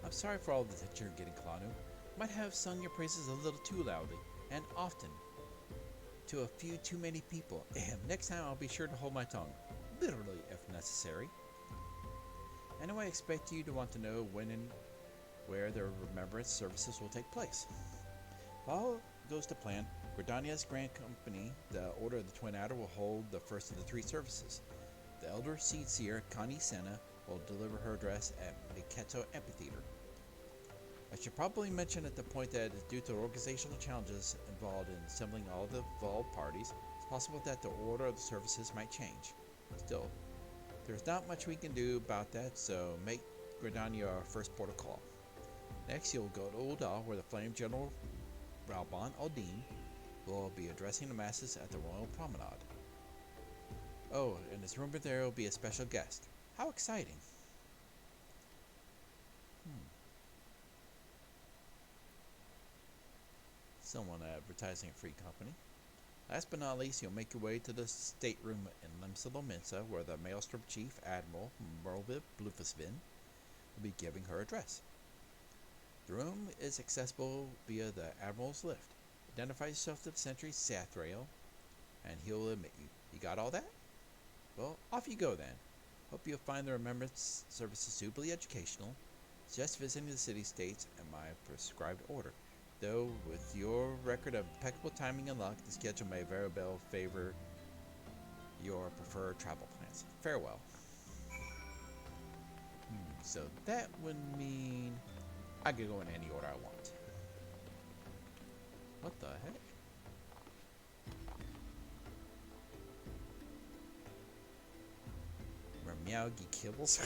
I'm sorry for all the attention you're getting, Kalanu. Might have sung your praises a little too loudly, and often, to a few too many people. Next time I'll be sure to hold my tongue, literally if necessary. Anyway, I expect you to want to know when and where the Remembrance services will take place. If all goes to plan, Gridania's Grand Company, the Order of the Twin Adder, will hold the first of the 3 services. The Elder Seed Seer, Connie Senna, will deliver her address at Miketo Amphitheater. I should probably mention at the point that due to organizational challenges involved in assembling all the involved parties, it's possible that the order of the services might change. Still, there's not much we can do about that, so make Gridania our first port of call. Next, you'll go to Ul'dah, where the Flame General Ralban Aldine will be addressing the masses at the Royal Promenade. Oh, and it's rumored there will be a special guest. How exciting! Someone advertising a free company. Last but not least, you'll make your way to the stateroom in Limsalo Mensa, where the Maelstrom Chief Admiral Merlviv Blufusvin will be giving her address. The room is accessible via the Admiral's lift. Identify yourself to the sentry Sathrael, and he'll admit you. You got all that? Well, off you go then. Hope you'll find the Remembrance services suitably educational. Just visiting the city-states in my prescribed order. Though, with your record of impeccable timing and luck, the schedule may very well favor your preferred travel plans. Farewell. So that would mean I could go in any order I want. What the heck? Meowgy kibbles.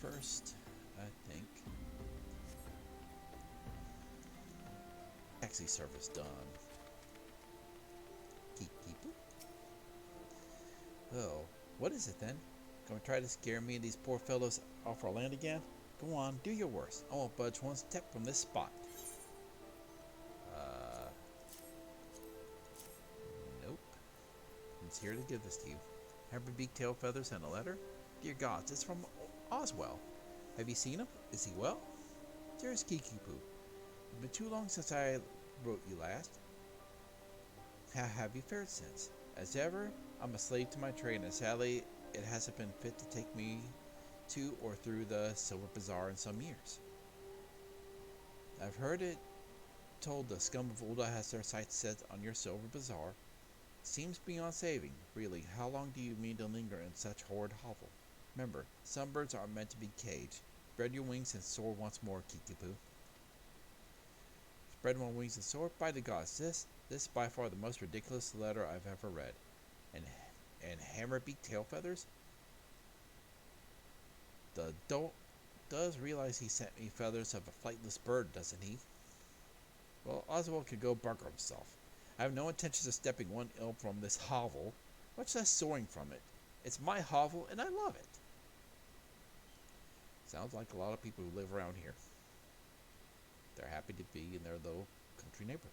First, I think taxi service done. Kikipu. Oh, what is it then? Gonna try to scare me and these poor fellows off our land again? Go on, do your worst. I won't budge one step from this spot. Nope. It's here to give this to you. Hammer beak tail feathers and a letter? Dear gods, it's from Oswell. Have you seen him? Is he well? Dearest Kikipu, it's been too long since I wrote you last. How have you fared since? As ever, I'm a slave to my trade, and sadly, it hasn't been fit to take me to or through the Silver Bazaar in some years. I've heard it told the scum of Ul'dah has their sights set on your Silver Bazaar. Seems beyond saving. Really, how long do you mean to linger in such horrid hovel? Remember, some birds aren't meant to be caged. Spread your wings and soar once more, Kikipu. Spread my wings and soar? By the gods, this is by far the most ridiculous letter I've ever read. And hammer-beak tail feathers? The dolt does realize he sent me feathers of a flightless bird, doesn't he? Well, Oswald could go bugger himself. I have no intentions of stepping one ill from this hovel, much less soaring from it. It's my hovel, and I love it. Sounds like a lot of people who live around here. They're happy to be in their little country neighborhood.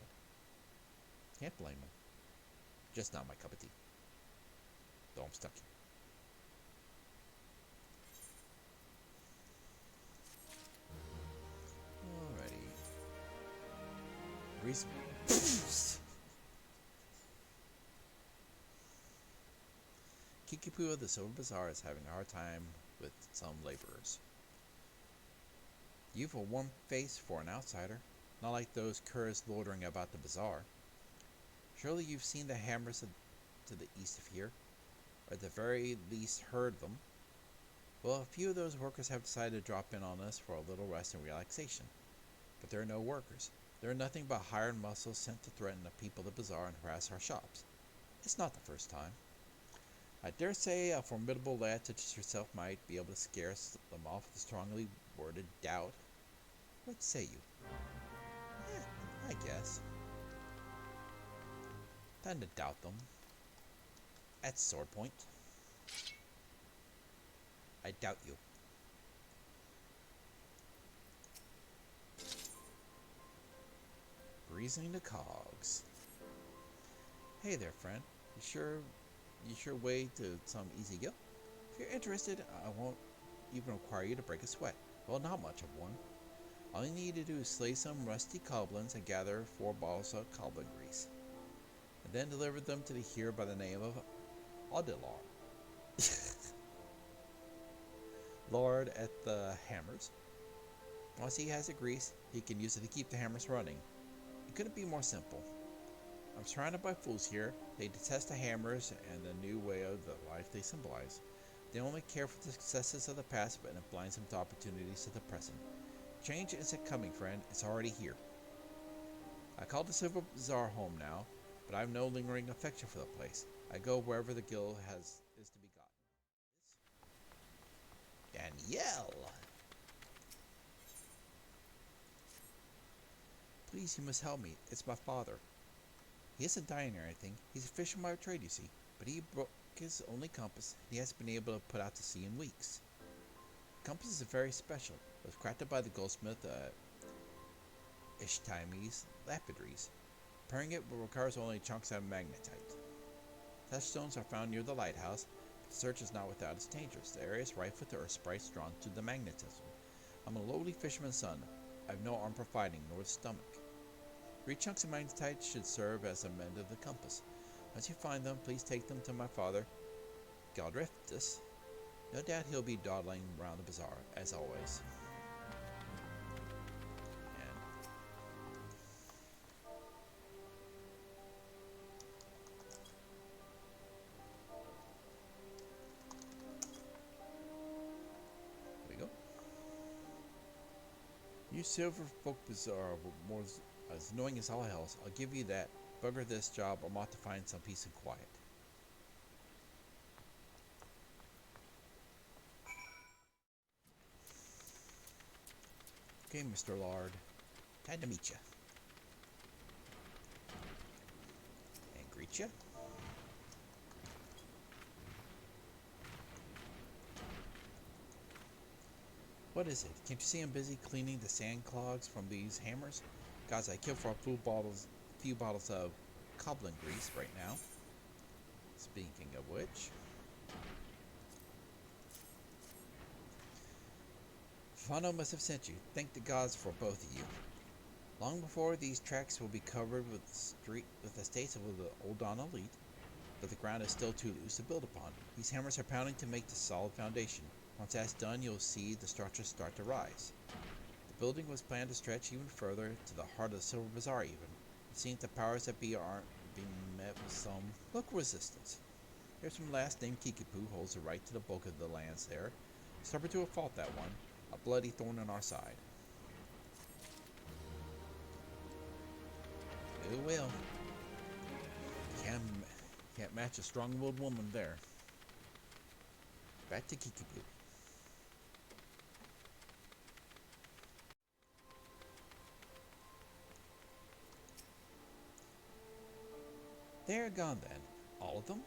Can't blame them. Just not my cup of tea. Though I'm stuck here. Alrighty. Reason. Kikipu of the Silver Bazaar is having a hard time with some laborers. You've a warm face for an outsider, not like those curs loitering about the bazaar. Surely you've seen the hammers to the east of here, or at the very least heard them. Well, a few of those workers have decided to drop in on us for a little rest and relaxation. But there are no workers. They're nothing but hired muscles sent to threaten the people of the bazaar and harass our shops. It's not the first time. I dare say a formidable lad such as yourself might be able to scare them off with a strongly worded doubt. What say you? I guess. Time to doubt them. At sword point. I doubt you. Greasing the cogs. Hey there, friend. You sure way to some easy go? If you're interested, I won't even require you to break a sweat. Well, not much of one. All you need to do is slay some rusty goblins and gather 4 bottles of goblin grease, and then deliver them to the hero by the name of Audilar, Lord at the hammers. Once he has the grease, he can use it to keep the hammers running. It couldn't be more simple. I'm surrounded by fools here. They detest the hammers and the new way of the life they symbolize. They only care for the successes of the past, but it blinds them to opportunities of the present. Change isn't coming, friend. It's already here. I call the Silver Bazaar home now, but I have no lingering affection for the place. I go wherever the guild is to be gotten. Danielle! Please, you must help me. It's my father. He isn't dying or anything. He's a fisherman by trade, you see. But he broke his only compass, and he hasn't been able to put out to sea in weeks. The compass is very special. It was crafted by the goldsmith Ishtimes Lapidaries. Repairing it requires only chunks of magnetite. Such stones are found near the lighthouse, but the search is not without its dangers. The area is rife with earth sprites drawn to the magnetism. I'm a lowly fisherman's son. I have no arm for fighting, nor the stomach. 3 chunks of magnetite should serve as a mend of the compass. Once you find them, please take them to my father, Galdriftus. No doubt he'll be dawdling around the bazaar, as always. And there we go. You Silver Bazaar more as annoying as all else. I'll give you that. Bugger this job. I'm off to find some peace and quiet. Okay, Mr. Lard. Glad to meet you. And greet you. What is it? Can't you see I'm busy cleaning the sand clogs from these hammers? Guys, I killed for a few bottles of goblin grease right now. Speaking of which, Fano must have sent you. Thank the gods for both of you. Long before these tracks will be covered with the estates of the old Don Elite, but the ground is still too loose to build upon. These hammers are pounding to make the solid foundation. Once that's done, you'll see the structure start to rise. The building was planned to stretch even further to the heart of the Silver Bazaar even. It seems the powers that be aren't being met with some local resistance. There's some last named Kikipu holds the right to the bulk of the lands there. Stubborn to a fault, that one. A bloody thorn on our side. Oh well. Can't match a strong-willed woman there. Back to Kikipu. They're gone then. All of them?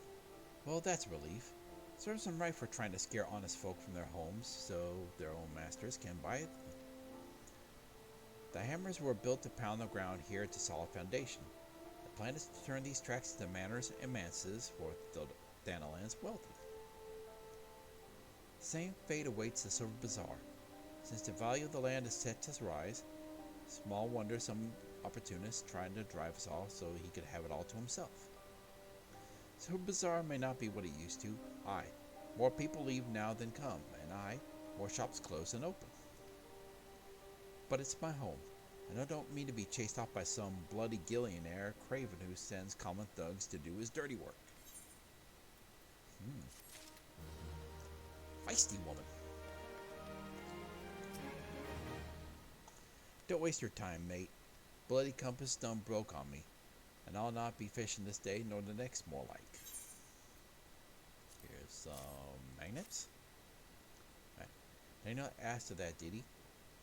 Well, that's a relief. Serves them right for trying to scare honest folk from their homes so their own masters can buy it. The hammers were built to pound the ground here to solid foundation. The plan is to turn these tracks into manors and manses for the Danaland's wealthy. The same fate awaits the Silver Bazaar. Since the value of the land is set to rise, small wonder some opportunist trying to drive us all so he could have it all to himself. Silver Bazaar may not be what it used to. Aye, more people leave now than come, and aye, more shops close than open. But it's my home, and I don't mean to be chased off by some bloody gillionaire craven who sends common thugs to do his dirty work. Feisty woman. Don't waste your time, mate. Bloody compass done broke on me, and I'll not be fishing this day nor the next more like. Here's some magnets. Right. They not asked of that, did he?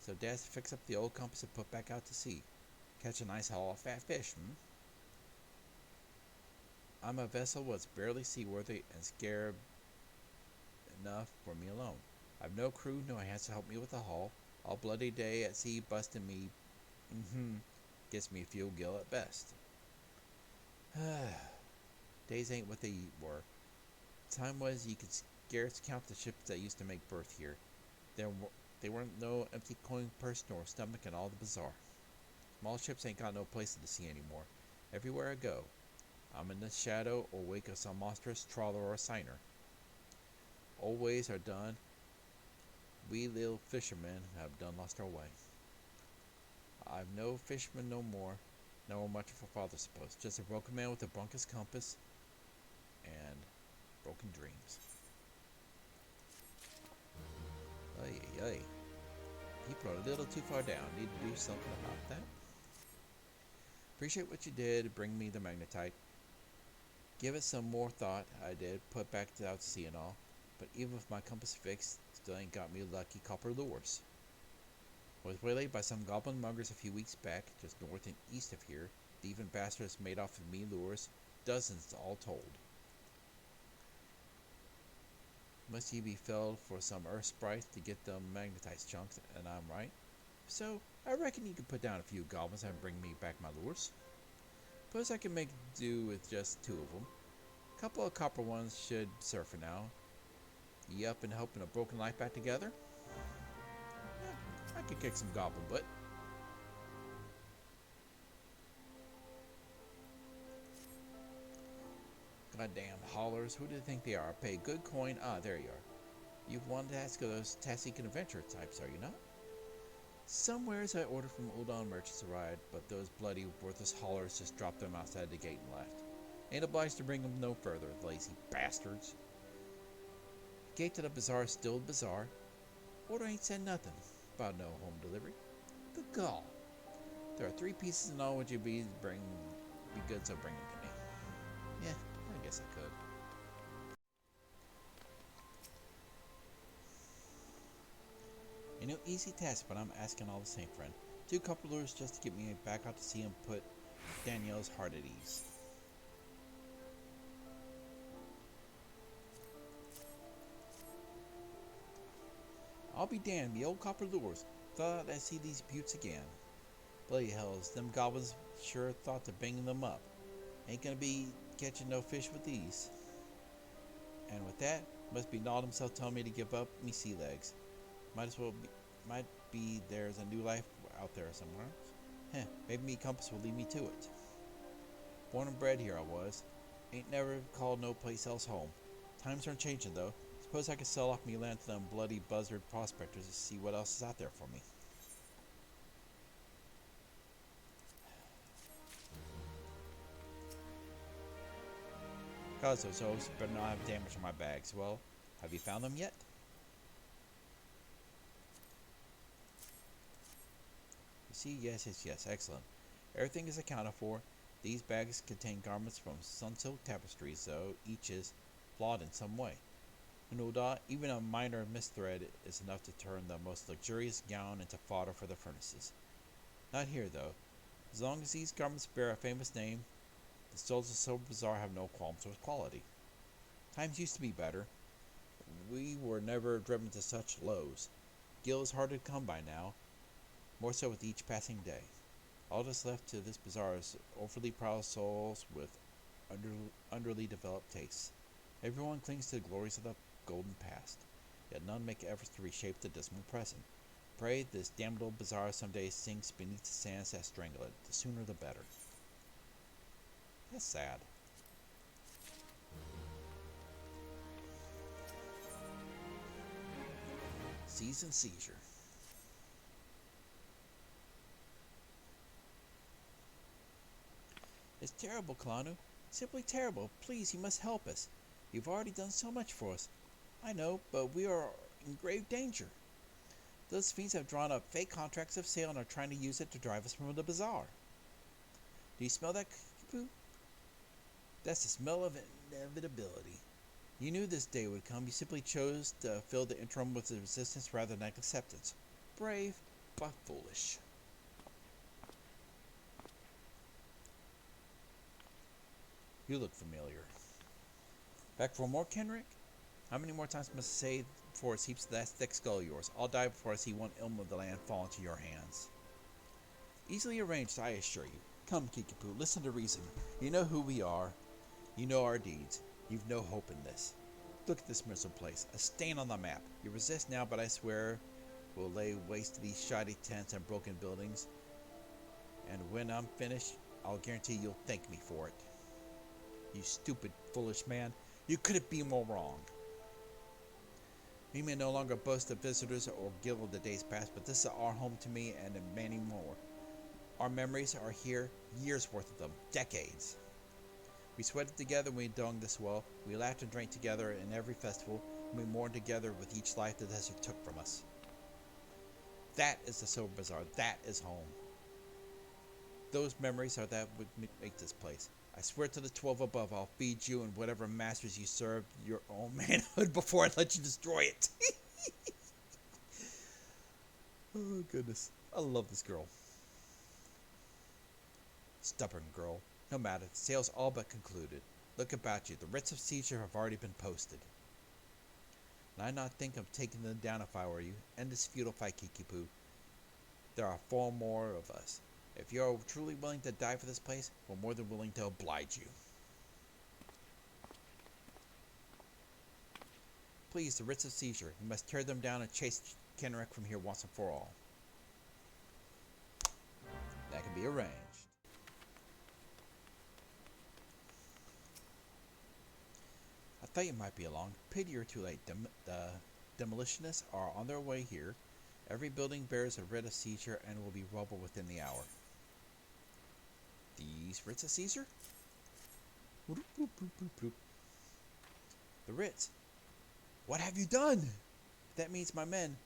So Dad's to fix up the old compass and put back out to sea. Catch a nice haul of fat fish, I'm a vessel what's barely seaworthy and scared enough for me alone. I've no crew, no hands to help me with the haul. All bloody day at sea busting me, gets me a few gill at best. Days ain't what they were. Time was you could scarce count the ships that used to make berth here. There weren't no empty coin purse nor stomach in all the bazaar. Small ships ain't got no place in the sea anymore. Everywhere I go, I'm in the shadow or wake of some monstrous trawler or signer. Old ways are done. We little fishermen have done lost our way. I've no fisherman no more, nor much of a father suppose. Just a broken man with a bunkus compass and broken dreams. Ay, ay, ay. He put a little too far down. Need to do something about that. Appreciate what you did to bring me the magnetite. Give it some more thought, I did. Put back out to sea and all. But even with my compass fixed, still ain't got me lucky copper lures. Was waylaid by some goblin mongers a few weeks back, just north and east of here. Thieving bastards made off with me lures, dozens all told. Must ye be felled for some earth sprite to get them magnetite chunks, and I'm right? So, I reckon you could put down a few goblins and bring me back my lures. Suppose I can make do with just 2 of them. A couple of copper ones should serve for now. Ye up and helping a broken life back together? Yeah, I could kick some goblin butt. Goddamn haulers, who do you think they are? Pay good coin. Ah, there you are. You've wanted to ask of those Tassie adventure types, are you not? Somewheres I ordered from Udon merchants arrived, but those bloody worthless haulers just dropped them outside the gate and left. Ain't obliged to bring them no further, lazy bastards. Gate to the bazaar is still the bazaar. Order ain't said nothing about no home delivery. The gall. There are 3 pieces in all. Would you be good, so bring them to me. Yeah, I guess I could. Ain't no easy task, but I'm asking all the same, friend. 2 copper lures just to get me back out to sea and put Danielle's heart at ease. I'll be damned, the old copper lures. Thought I'd see these buttes again. Bloody hells, them goblins sure thought to bang them up. Ain't gonna be catching no fish with these. And with that, must be gnawed himself telling me to give up me sea legs. Might be there's a new life out there somewhere. Maybe me compass will lead me to it. Born and bred here I was. Ain't never called no place else home. Times are changing though. Suppose I could sell off me land to them bloody buzzard prospectors to see what else is out there for me. Cause those hosts better not have damage on my bags. Well, have you found them yet? You see, yes, excellent. Everything is accounted for. These bags contain garments from sun-silk tapestries, though each is flawed in some way. No doubt, even a minor misthread is enough to turn the most luxurious gown into fodder for the furnaces. Not here, though. As long as these garments bear a famous name, the souls of Silver Bazaar have no qualms with quality. Times used to be better. We were never driven to such lows. Gil is hard to come by now, more so with each passing day. All that's left to this bazaar is overly proud souls with underly developed tastes. Everyone clings to the glories of the golden past, yet none make efforts to reshape the dismal present. Pray this damned old bazaar someday sinks beneath the sands that strangle it. The sooner the better. That's sad. Season seizure. It's terrible, Kalanu. Simply terrible. Please, you must help us. You've already done so much for us. I know, but we are in grave danger. Those fiends have drawn up fake contracts of sale and are trying to use it to drive us from the bazaar. Do you smell that, Kikipu? That's the smell of inevitability. You knew this day would come. You simply chose to fill the interim with resistance rather than acceptance. Brave, but foolish. You look familiar. Back for more, Kenrick? How many more times must I say before it seeps that thick skull of yours? I'll die before I see one ilm of the land fall into your hands. Easily arranged, I assure you. Come, Kikipu, listen to reason. You know who we are. You know our deeds. You've no hope in this. Look at this miserable place, a stain on the map. You resist now, but I swear we'll lay waste to these shoddy tents and broken buildings. And when I'm finished, I'll guarantee you'll thank me for it. You stupid, foolish man. You couldn't be more wrong. We may no longer boast of visitors or gild of the days past, but this is our home to me and many more. Our memories are here, years worth of them, decades. We sweated together when we dug this well. We laughed and drank together in every festival. And we mourned together with each life the desert took from us. That is the Silver Bazaar. That is home. Those memories are that would make this place. I swear to the 12 above, I'll feed you and whatever masters you serve your own manhood before I let you destroy it. Oh, goodness. I love this girl. Stubborn girl. No matter, the sale's all but concluded. Look about you. The writs of seizure have already been posted. And I not think of taking them down if I were you. End this feudal fight, Kikipu. There are 4 more of us. If you are truly willing to die for this place, we're more than willing to oblige you. Please, the writs of seizure. You must tear them down and chase Kenrick from here once and for all. That can be arranged. I thought you might be along. Pity you're too late. The demolitionists are on their way here. Every building bears a writ of seizure and will be rubble within the hour. These writs of seizure? The writs. What have you done? That means my men.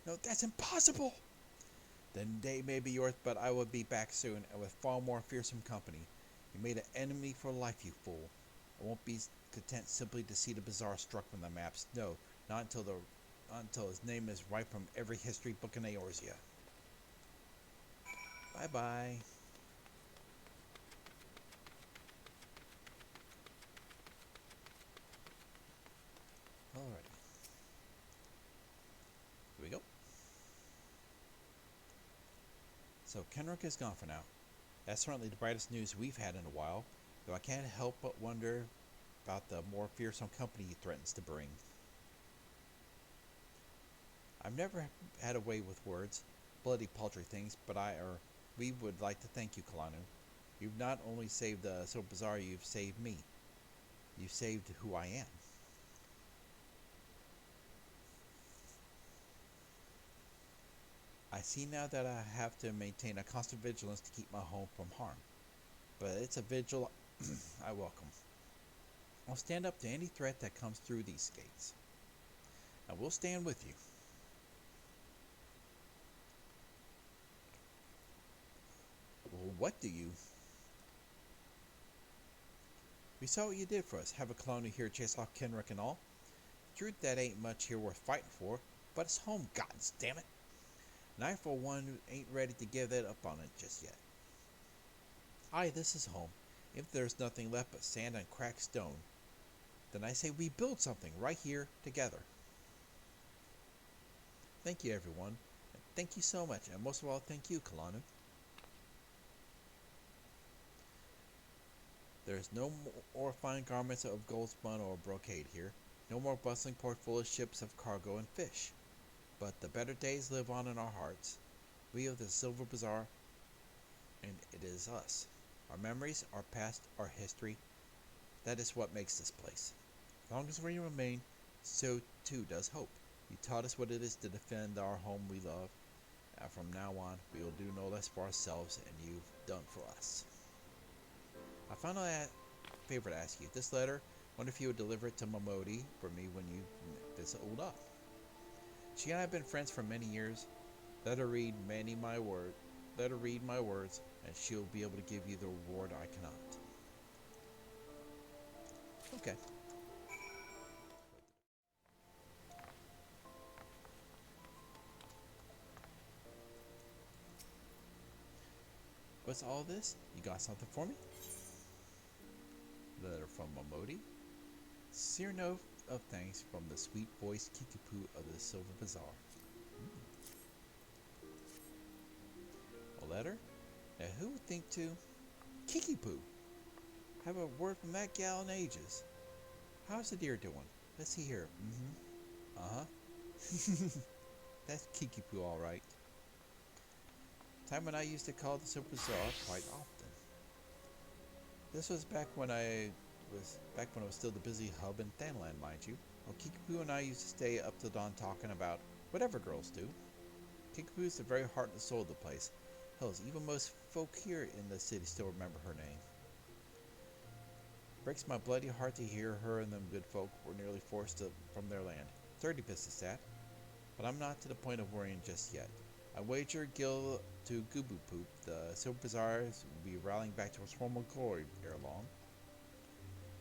No, that's impossible. Then they may be yours, but I will be back soon, and with far more fearsome company. You made an enemy for life, you fool. I won't be content simply to see the Bazzar struck from the maps. No, not until his name is wiped from every history book in Eorzea. Bye-bye. Alrighty. Here we go. So Kenrick is gone for now. That's certainly the brightest news we've had in a while, though I can't help but wonder about the more fearsome company he threatens to bring. I've never had a way with words, bloody paltry things, but we would like to thank you, Kalanu. You've not only saved the Silver Bazaar, you've saved me. You've saved who I am. I see now that I have to maintain a constant vigilance to keep my home from harm. But it's a vigil I welcome. I'll stand up to any threat that comes through these gates. And we'll stand with you. Well, what do you? We saw what you did for us. Have a colony here chase off Kenrick and all. Truth, that ain't much here worth fighting for, but it's home, god damn it. And I, for one, ain't ready to give that up on it just yet. Aye, this is home. If there's nothing left but sand and cracked stone, then I say we build something right here together. Thank you, everyone. And thank you so much, and most of all, thank you, Kalanu. There is no more fine garments of gold spun or brocade here. No more bustling port full of ships of cargo and fish. But the better days live on in our hearts. We of the Silver Bazaar, and it is us. Our memories, our past, our history, that is what makes this place. As long as we remain, so too does hope. You taught us what it is to defend our home we love, and from now on, we will do no less for ourselves than you've done for us. I found a favor to ask you. This letter, wonder if you would deliver it to Momodi for me when you visit Old Up. She and I have been friends for many years. Let her read my words, and she'll be able to give you the reward I cannot. Okay. What's all this? You got something for me? Letter from Momodi. Sincere note of thanks from the sweet-voiced Kikipu of the Silver Bazaar. A letter? Now who would think to... Kikipu! Haven't word from that gal in ages. How's the deer doing? Let's see here. Uh-huh. That's Kikipu, all right. Time when I used to call the Silver Bazaar quite often. This was back when it was still the busy hub in Thanland, mind you. Well, Kikipu and I used to stay up till dawn talking about whatever girls do. Kikipu is the very heart and soul of the place. Hells, even most folk here in the city still remember her name. Breaks my bloody heart to hear her and them good folk were nearly forced from their land. 30 business that. But I'm not to the point of worrying just yet. I wager Gil to Gubu Poop, the Silver Bazaars will be rallying back to its former glory ere long.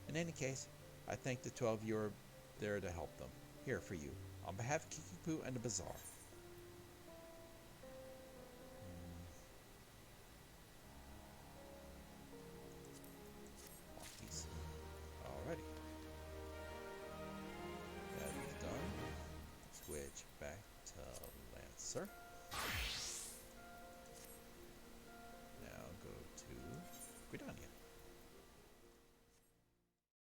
In any case, I thank the 12 you are there to help them. Here for you, on behalf of Kikipu and the Bazaar. Walkies. Alrighty. That is done. Switch back to Lancer.